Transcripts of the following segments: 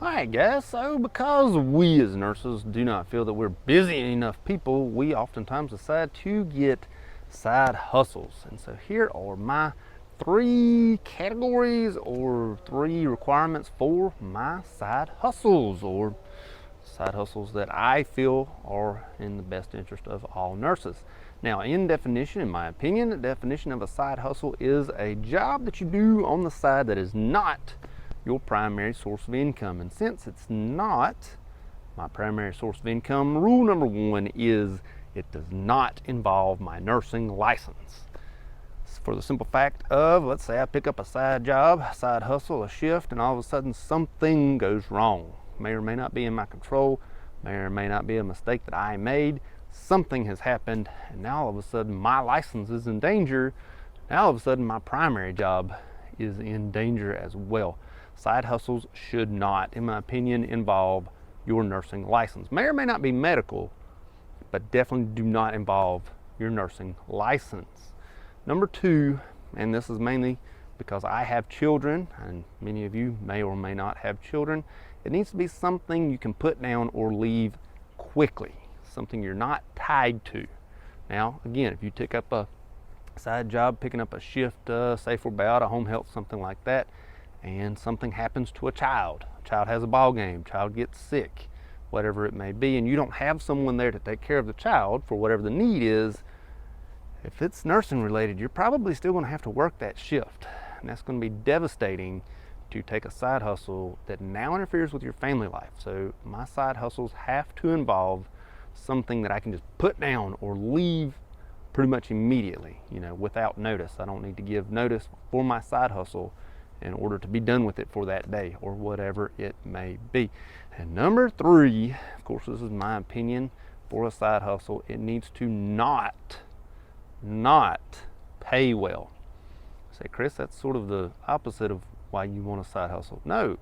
Alright guys, so because we as nurses do not feel that we're busy enough people, we oftentimes decide to get side hustles. And so here are my 3 categories or 3 requirements for my side hustles, or side hustles that I feel are in the best interest of all nurses. Now, in my opinion, the definition of a side hustle is a job that you do on the side that is not your primary source of income. And since it's not my primary source of income, rule number 1 is it does not involve my nursing license. For the simple fact of, let's say I pick up a side job, side hustle, a shift, and all of a sudden something goes wrong. May or may not be in my control, may or may not be a mistake that I made. Something has happened, and now all of a sudden my license is in danger. Now all of a sudden my primary job is in danger as well. Side hustles should not, in my opinion, involve your nursing license. May or may not be medical, but definitely do not involve your nursing license. Number 2, and this is mainly because I have children, and many of you may or may not have children, it needs to be something you can put down or leave quickly, something you're not tied to. Now, again, if you take up a side job, picking up a shift, say for about a home health, something like that, and something happens to a child has a ball game, child gets sick, whatever it may be, and you don't have someone there to take care of the child for whatever the need is, if it's nursing related, you're probably still going to have to work that shift, and that's going to be devastating to take a side hustle that now interferes with your family life. So my side hustles have to involve something that I can just put down or leave pretty much immediately, without notice. I don't need to give notice for my side hustle in order to be done with it for that day or whatever it may be. And number 3, of course, this is my opinion for a side hustle, it needs to not pay well. Say, Chris, that's sort of the opposite of why you want a side hustle. No,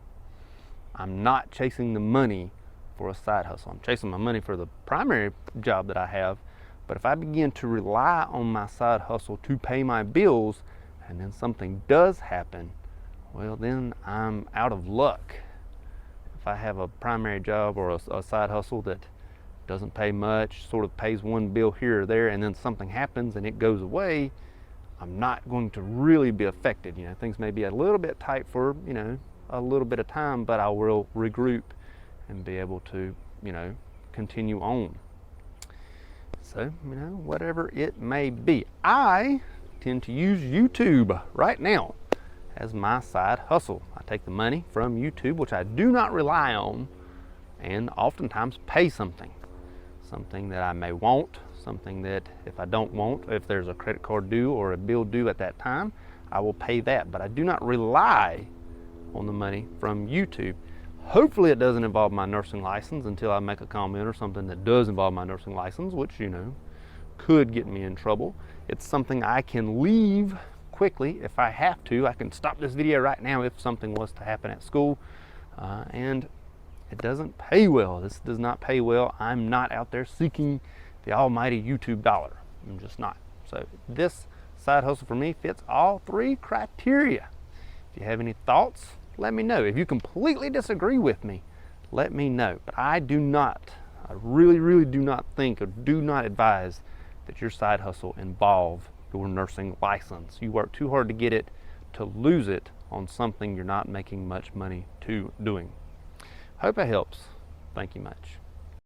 I'm not chasing the money for a side hustle. I'm chasing my money for the primary job that I have. But if I begin to rely on my side hustle to pay my bills, and then something does happen, well, then I'm out of luck. If I have a primary job or a side hustle that doesn't pay much, sort of pays one bill here or there, and then something happens and it goes away, I'm not going to really be affected. Things may be a little bit tight for, a little bit of time, but I will regroup and be able to, continue on. So, whatever it may be. I tend to use YouTube right now as my side hustle. I take the money from YouTube, which I do not rely on, and oftentimes pay something that I may want, something that if I don't want, if there's a credit card due or a bill due at that time, I will pay that. But I do not rely on the money from YouTube. Hopefully it doesn't involve my nursing license until I make a comment or something that does involve my nursing license, which, could get me in trouble. It's something I can leave quickly if I have to. I can stop this video right now if something was to happen at school, and it doesn't pay well. This does not pay well. I'm not out there seeking the almighty YouTube dollar. I'm just not. So this side hustle for me fits all 3 criteria. If you have any thoughts, let me know. If you completely disagree with me, let me know. But I really, really do not think or do not advise that your side hustle involve your nursing license. You work too hard to get it, to lose it on something you're not making much money to doing. Hope it helps. Thank you much.